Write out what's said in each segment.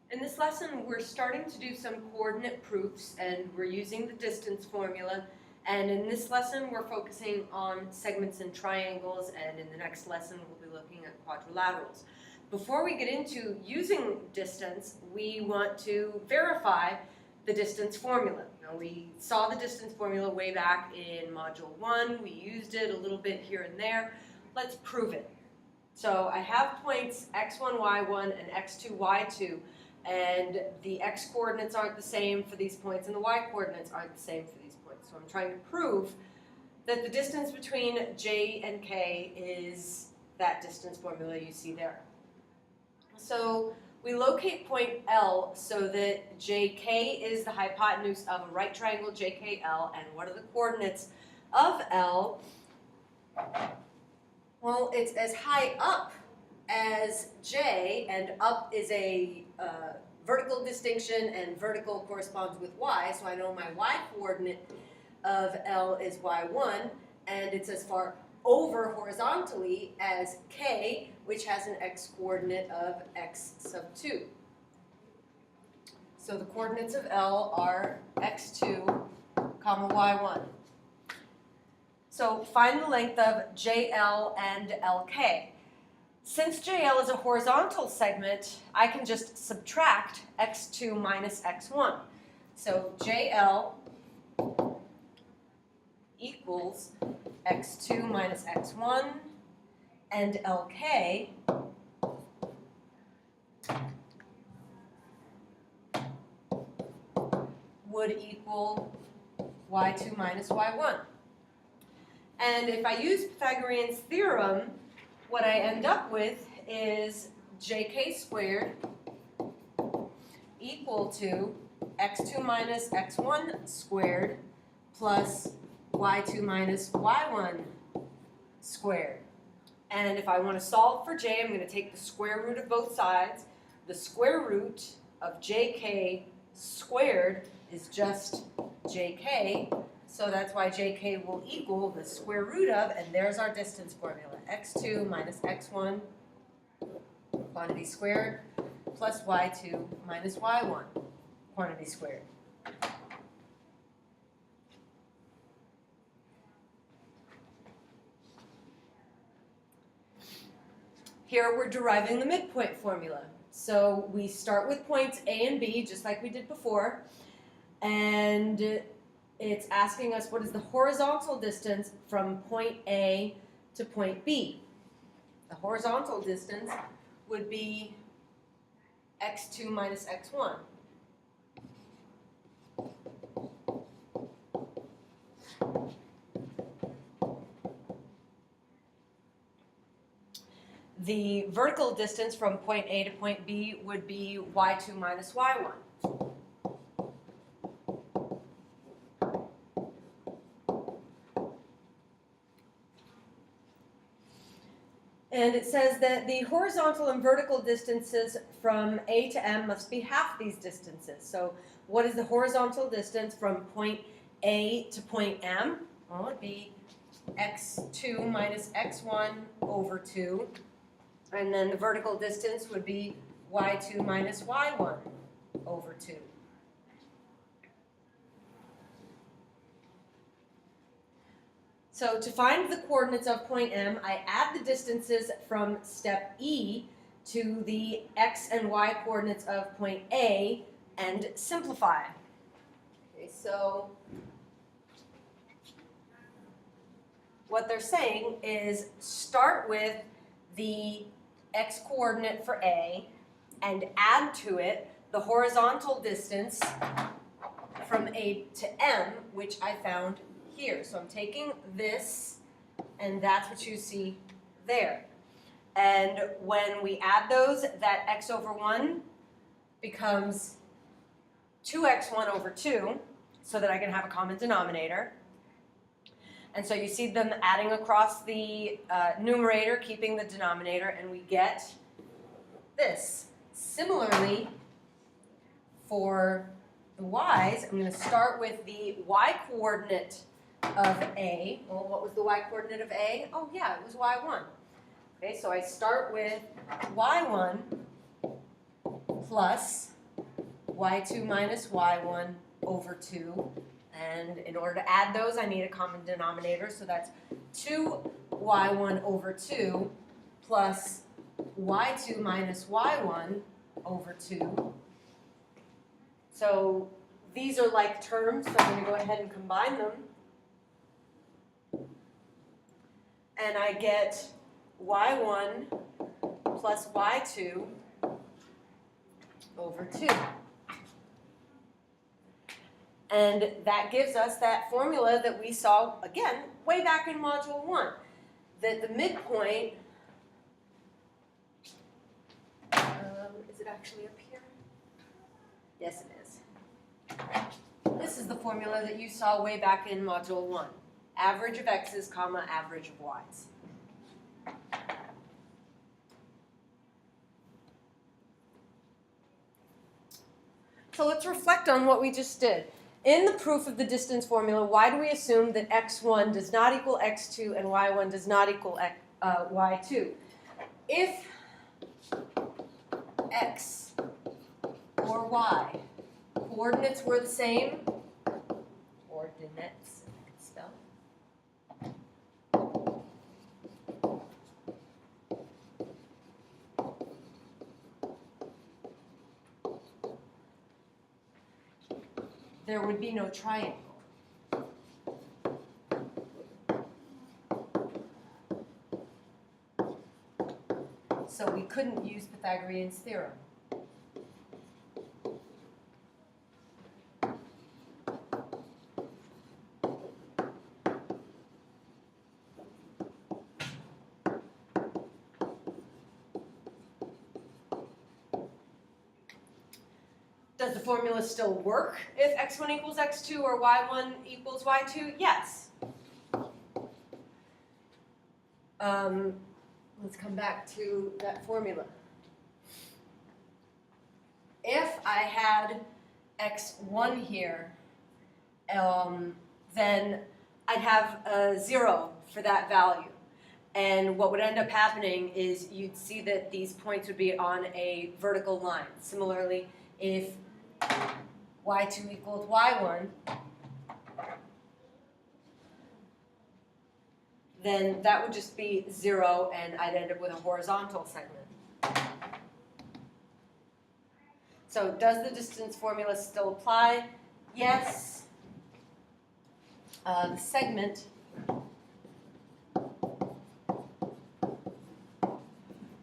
In this lesson, we're starting to do some coordinate proofs, and we're using the distance formula. And in this lesson, we're focusing on segments and triangles, and in the next lesson, we'll be looking at quadrilaterals. Before we get into using distance, we want to verify the distance formula. Now, we saw the distance formula way back in Module 1. We used it a little bit here and there. Let's prove it. So I have points x1, y1, and x2, y2. And the x-coordinates aren't the same for these points, and the y-coordinates aren't the same for these points. So I'm trying to prove that the distance between j and k is that distance formula you see there. So we locate point L so that jk is the hypotenuse of a right triangle jkl, and what are the coordinates of L? Well, it's as high up as j, and up is a vertical distinction, and vertical corresponds with y, so I know my y-coordinate of L is y1, and it's as far over horizontally as k, which has an x-coordinate of x sub 2. So the coordinates of L are x2, comma y1. So find the length of JL and LK. Since JL is a horizontal segment, I can just subtract x2 minus x1. So JL equals x2 minus x1, and LK would equal y2 minus y1. And if I use Pythagorean's theorem, what I end up with is jk squared equal to x2 minus x1 squared plus y2 minus y1 squared. And if I want to solve for j, I'm going to take the square root of both sides. The square root of jk squared is just jk, so that's why jk will equal the square root of, and there's our distance formula, x2 minus x1 quantity squared plus y2 minus y1 quantity squared. Here we're deriving the midpoint formula. So we start with points A and B, just like we did before, and it's asking us what is the horizontal distance from point A to point B. The horizontal distance would be x2 minus x1. The vertical distance from point A to point B would be y2 minus y1. And it says that the horizontal and vertical distances from A to M must be half these distances. So what is the horizontal distance from point A to point M? Well, it would be x2 minus x1 over 2. And then the vertical distance would be y2 minus y1 over 2. So to find the coordinates of point M, I add the distances from step E to the x and y coordinates of point A and simplify. Okay, so what they're saying is start with the x coordinate for A and add to it the horizontal distance from A to M, which I found here. So I'm taking this, and that's what you see there. And when we add those, that x over 1 becomes 2x1 over 2, so that I can have a common denominator. And so you see them adding across the numerator, keeping the denominator, and we get this. Similarly, for the y's, I'm going to start with the y-coordinate of A. Well, what was the y-coordinate of A? Oh, yeah, it was y1. Okay, so I start with y1 plus y2 minus y1 over 2. And in order to add those, I need a common denominator. So that's 2y1 over 2 plus y2 minus y1 over 2. So these are like terms, so I'm going to go ahead and combine them. And I get y1 plus y2 over 2. And that gives us that formula that we saw, again, way back in Module 1, that the midpoint, is it actually up here? Yes, it is. This is the formula that you saw way back in Module 1. Average of x's, comma, average of y's. So let's reflect on what we just did. In the proof of the distance formula, why do we assume that x1 does not equal x2 and y1 does not equal y2? If x or y coordinates were the same, coordinates, I can spell, there would be no triangle. So we couldn't use Pythagorean's theorem. Does the formula still work if x1 equals x2 or y1 equals y2? Yes. Let's come back to that formula. If I had x1 here, then I'd have a 0 for that value. And what would end up happening is you'd see that these points would be on a vertical line. Similarly, if y2 equals y1, then that would just be 0, and I'd end up with a horizontal segment. So does the distance formula still apply? Yes. The segment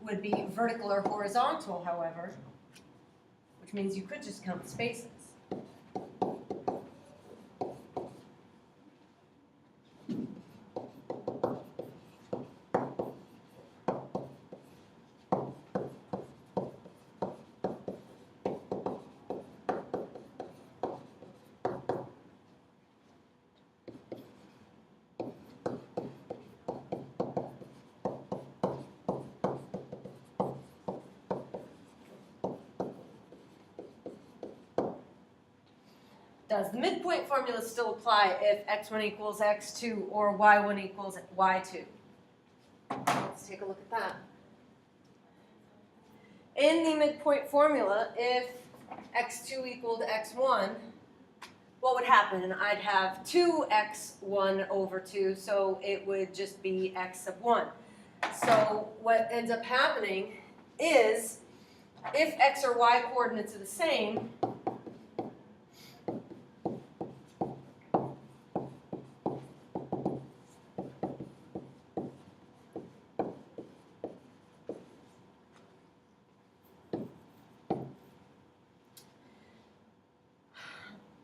would be vertical or horizontal, however, which means you could just count spaces. Does the midpoint formula still apply if x1 equals x2 or y1 equals y2? Let's take a look at that. In the midpoint formula, if x2 equaled x1, what would happen? I'd have 2x1 over 2, so it would just be x sub 1. So what ends up happening is, if x or y coordinates are the same,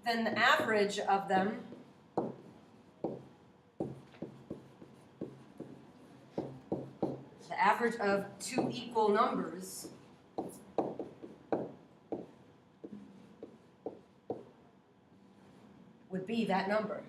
then the average of them of two equal numbers would be that number.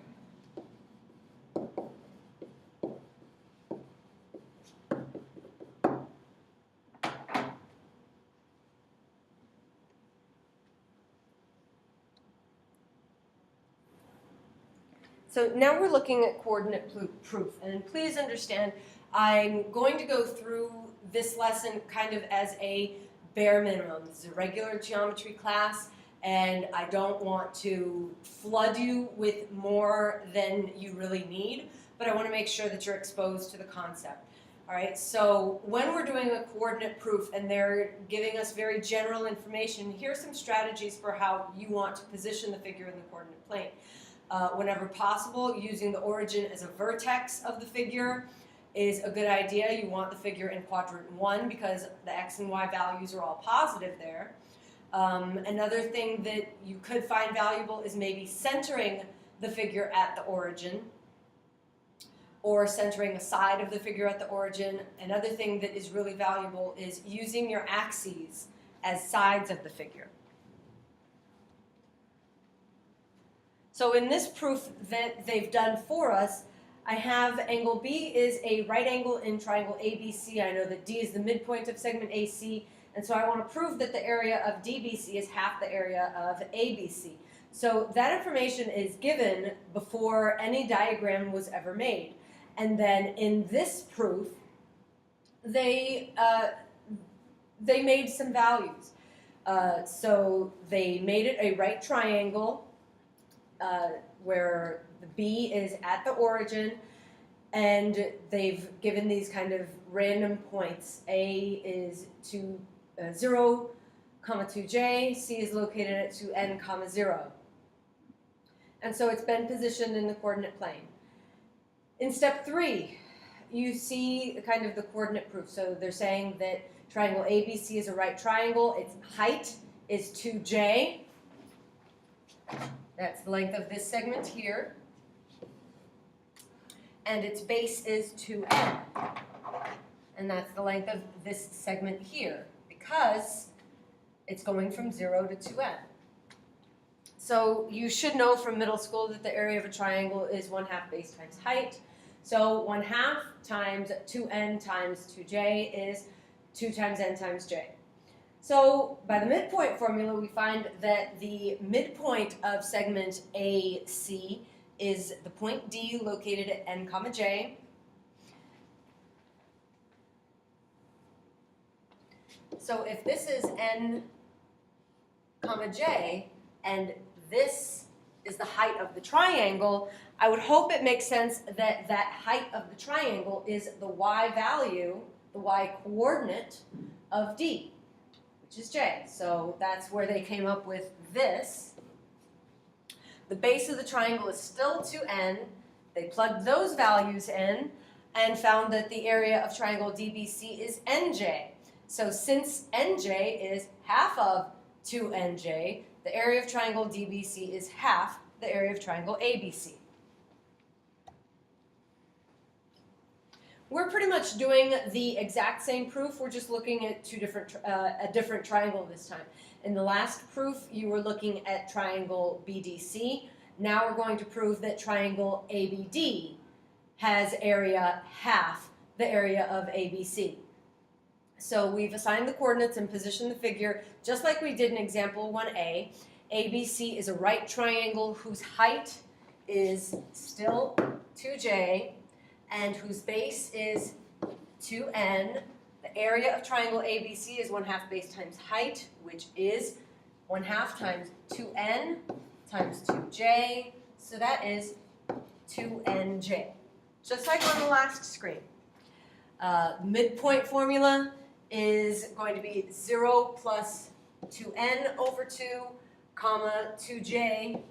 So now we're looking at coordinate proof, and please understand, I'm going to go through this lesson kind of as a bare minimum. This is a regular geometry class, and I don't want to flood you with more than you really need, but I want to make sure that you're exposed to the concept. All right, so when we're doing a coordinate proof and they're giving us very general information, here's some strategies for how you want to position the figure in the coordinate plane. Whenever possible, using the origin as a vertex of the figure is a good idea. You want the figure in quadrant 1 because the x and y values are all positive there. Another thing that you could find valuable is maybe centering the figure at the origin, or centering a side of the figure at the origin. Another thing that is really valuable is using your axes as sides of the figure. So in this proof that they've done for us, I have angle B is a right angle in triangle ABC. I know that D is the midpoint of segment AC, and so I want to prove that the area of DBC is half the area of ABC. So that information is given before any diagram was ever made. And then in this proof, they made some values. So they made it a right triangle where the B is at the origin, and they've given these kind of random points. A is 0, 2j, C is located at 2n, 0. And so it's been positioned in the coordinate plane. In step 3, you see kind of the coordinate proof. So they're saying that triangle ABC is a right triangle. Its height is 2j. That's the length of this segment here. And its base is 2n. And that's the length of this segment here, because it's going from 0 to 2n. So you should know from middle school that the area of a triangle is 1/2 base times height. So 1/2 times 2n times 2j is 2 times n times j. So by the midpoint formula, we find that the midpoint of segment AC is the point D located at n, j. So if this is n, j, and this is the height of the triangle, I would hope it makes sense that that height of the triangle is the y value, the y coordinate of D, which is j. So that's where they came up with this. The base of the triangle is still 2n. They plugged those values in and found that the area of triangle DBC is nj. So since nj is half of 2nj, the area of triangle DBC is half the area of triangle ABC. We're pretty much doing the exact same proof. We're just looking at a different triangle this time. In the last proof, you were looking at triangle BDC. Now we're going to prove that triangle ABD has area half the area of ABC. So we've assigned the coordinates and positioned the figure just like we did in example 1a. ABC is a right triangle whose height is still 2j and whose base is 2n. The area of triangle ABC is 1/2 base times height, which is 1/2 times 2n times 2j. So that is 2nj, just like on the last screen. Midpoint formula is going to be 0 plus 2n over 2, comma 2j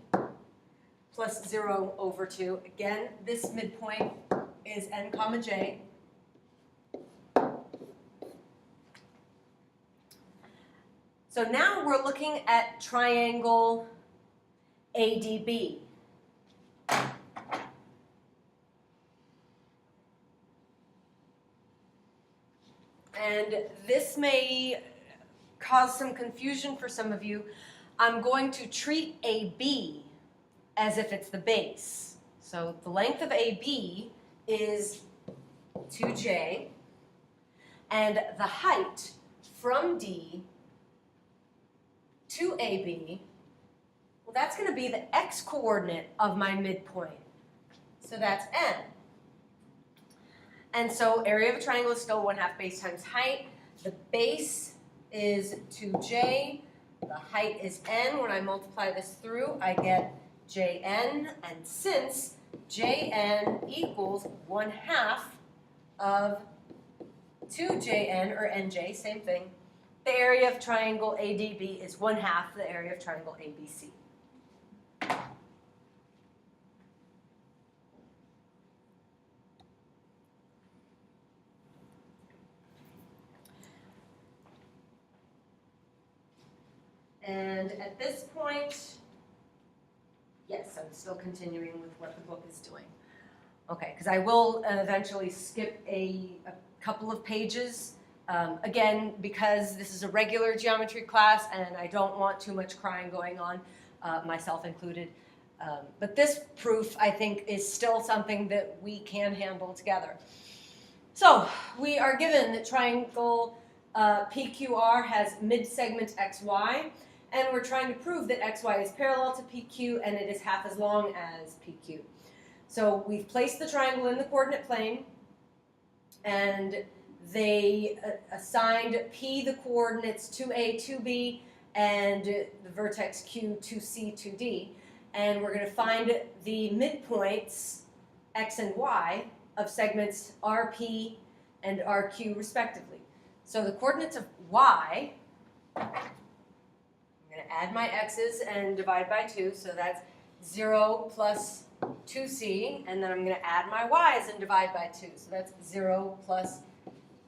plus 0 over 2. Again, this midpoint is n, j. So now we're looking at triangle ADB. And this may cause some confusion for some of you. I'm going to treat AB as if it's the base. So the length of AB is 2j, and the height from D to AB, well, that's going to be the x-coordinate of my midpoint. So that's n. And so area of a triangle is still 1/2 base times height. The base is 2j The height is n. When I multiply this through, I get Jn, and since Jn equals 1/2 of 2Jn, or Nj, same thing, the area of triangle ADB is 1/2 the area of triangle ABC. And at this point, yes, I'm still continuing with what the book is doing. Okay, because I will eventually skip a couple of pages. Again, because this is a regular geometry class and I don't want too much crying going on, myself included. But this proof, I think, is still something that we can handle together. So we are given that triangle PQR has mid-segment XY, and we're trying to prove that XY is parallel to PQ and it is half as long as PQ. So we've placed the triangle in the coordinate plane, and they assigned P the coordinates 2A, 2B, and the vertex Q 2C, 2D. And we're going to find the midpoints, X and Y, of segments RP and RQ respectively. So the coordinates of Y, I'm going to add my X's and divide by 2, so that's 0 plus 2C, and then I'm going to add my Y's and divide by 2, so that's 0 plus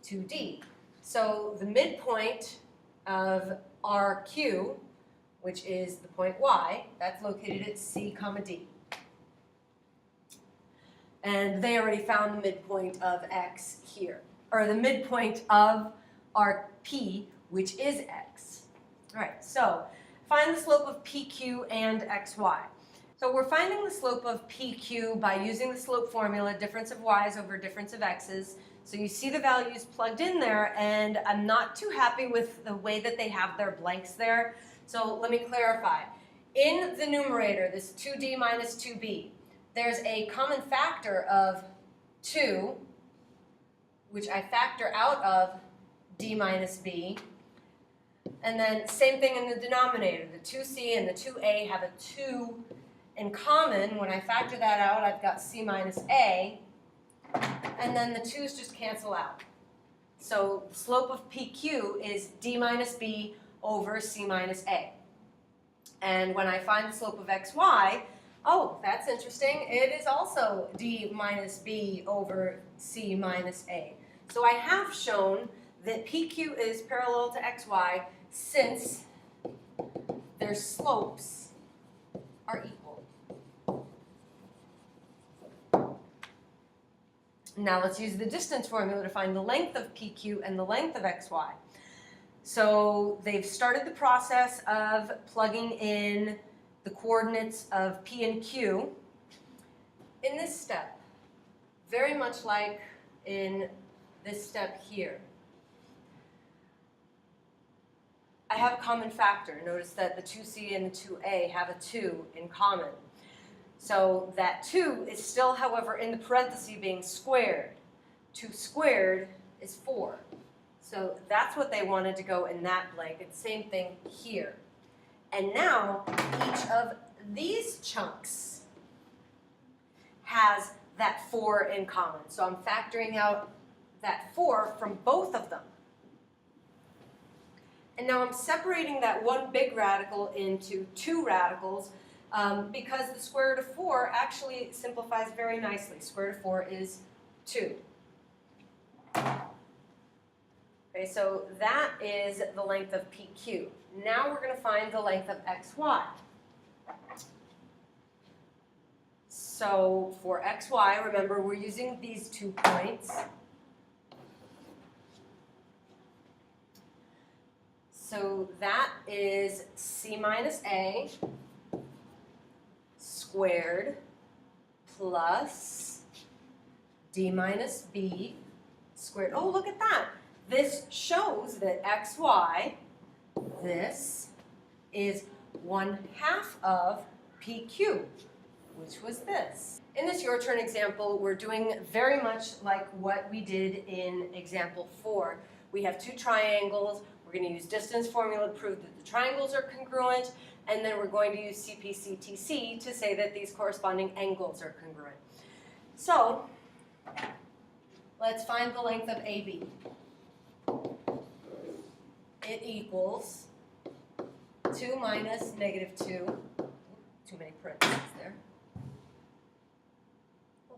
2D. So the midpoint of RQ, which is the point Y, that's located at C, D. And they already found the midpoint of X here, or the midpoint of RP, which is X. All right, so find the slope of PQ and XY. So we're finding the slope of PQ by using the slope formula, difference of y's over difference of x's. So you see the values plugged in there, and I'm not too happy with the way that they have their blanks there. So let me clarify. In the numerator, this 2d minus 2b, there's a common factor of 2, which I factor out of d minus b. And then same thing in the denominator. The 2c and the 2a have a 2 in common. When I factor that out, I've got c minus a. And then the 2's just cancel out. So the slope of PQ is d minus b over c minus a. And when I find the slope of xy, oh, that's interesting. It is also d minus b over c minus a. So I have shown that PQ is parallel to xy since their slopes are equal. Now let's use the distance formula to find the length of PQ and the length of XY. So they've started the process of plugging in the coordinates of P and Q in this step, very much like in this step here. I have a common factor. Notice that the 2C and the 2A have a 2 in common. So that 2 is still, however, in the parenthesis being squared. 2 squared is 4. So that's what they wanted to go in that blank. It's the same thing here. And now each of these chunks has that 4 in common. So I'm factoring out that 4 from both of them. And now I'm separating that one big radical into 2 radicals, because the square root of 4 actually simplifies very nicely. Square root of 4 is 2. Okay, so that is the length of PQ. Now we're going to find the length of XY. So for XY, remember we're using these 2 points. So that is C minus A squared plus D minus B squared. Oh, look at that. This shows that XY, this is 1/2 of PQ, which was this. In this your turn example, we're doing very much like what we did in example 4. We have 2 triangles. We're going to use distance formula to prove that the triangles are congruent, and then we're going to use CPCTC to say that these corresponding angles are congruent. So, let's find the length of AB. It equals 2 minus negative 2. Too many parentheses there. Oh.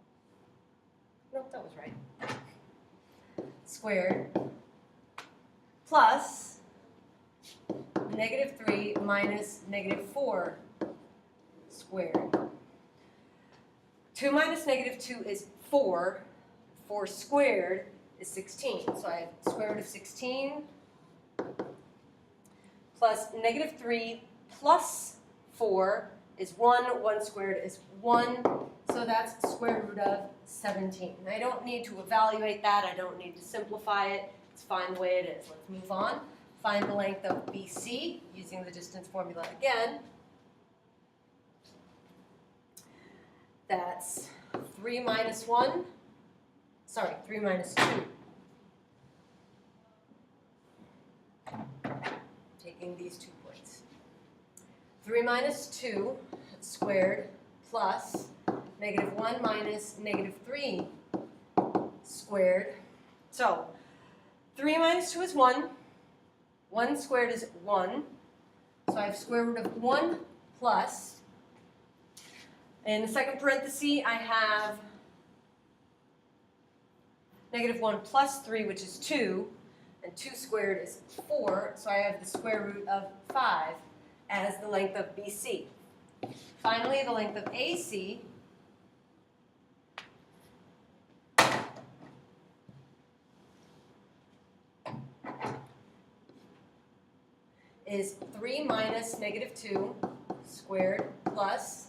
No, that was right. Squared plus negative 3 minus negative 4 squared. 2 minus negative 2 is 4. 4 squared is 16. So I have square root of 16 plus negative 3 plus 4 is 1. 1 squared is 1. So that's square root of 17. I don't need to evaluate that. I don't need to simplify it. It's fine the way it is. Let's move on. Find the length of BC using the distance formula again. That's 3 minus 1. Sorry, 3 minus 2. Taking these 2 points. 3 minus 2 squared plus negative 1 minus negative 3 squared. So, 3 minus 2 is 1. 1 squared is 1. So I have square root of 1 plus. In the second parenthesis, I have negative 1 plus 3, which is 2. And 2 squared is 4. So I have the square root of 5 as the length of BC. Finally, the length of AC is 3 minus negative 2 squared plus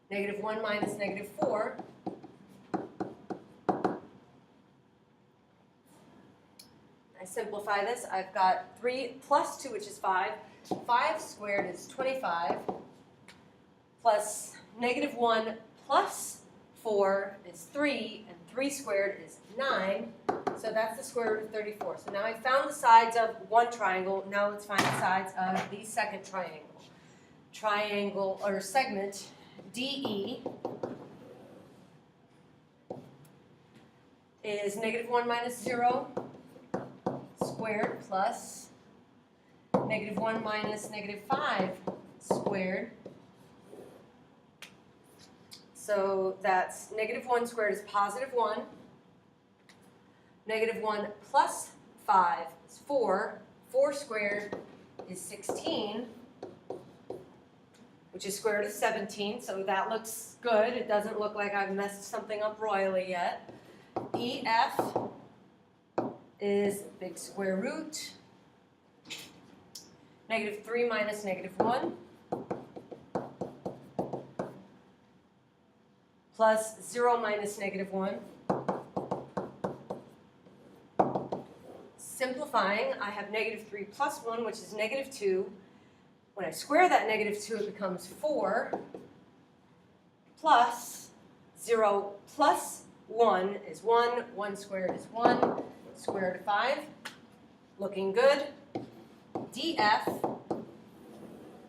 negative 1 minus negative 4. I simplify this. I've got 3 plus 2, which is 5. 5 squared is 25 plus negative 1 plus 4 is 3, and 3 squared is 9. So that's the square root of 34. So now I found the sides of one triangle. Now let's find the sides of the second triangle. Triangle, or segment, DE is negative 1 minus 0 squared plus negative 1 minus negative 5 squared. So that's negative 1 squared is positive 1. Negative 1 plus 5 is 4. 4 squared is 16, which is square root of 17. So that looks good. It doesn't look like I've messed something up royally yet. EF is big square root. Negative 3 minus negative 1 plus 0 minus negative 1. Simplifying, I have negative 3 plus 1, which is negative 2. When I square that negative 2, it becomes 4 plus 0 plus 1 is 1. 1 squared is 1. Square root of 5. Looking good. DF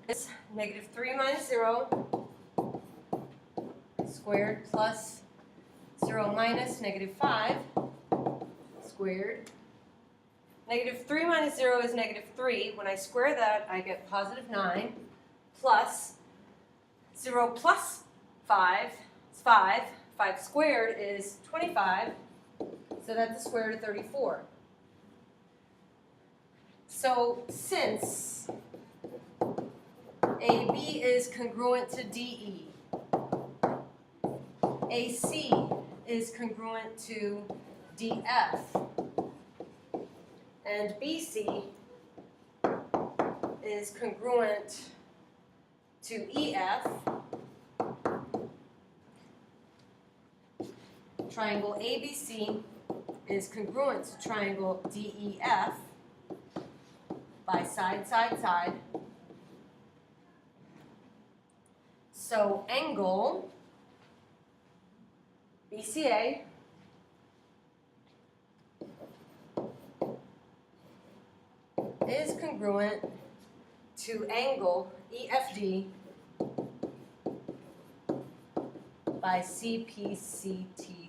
is negative 3 minus 0 squared plus 0 minus negative 5 squared. Negative 3 minus 0 is negative 3. When I square that, I get positive 9 plus 0 plus 5 is 5. 5 squared is 25. So that's the square root of 34. So since AB is congruent to DE, AC is congruent to DF, and BC is congruent to EF, triangle ABC is congruent to triangle DEF by side, side, side. So angle BCA is congruent to angle EFD by CPCT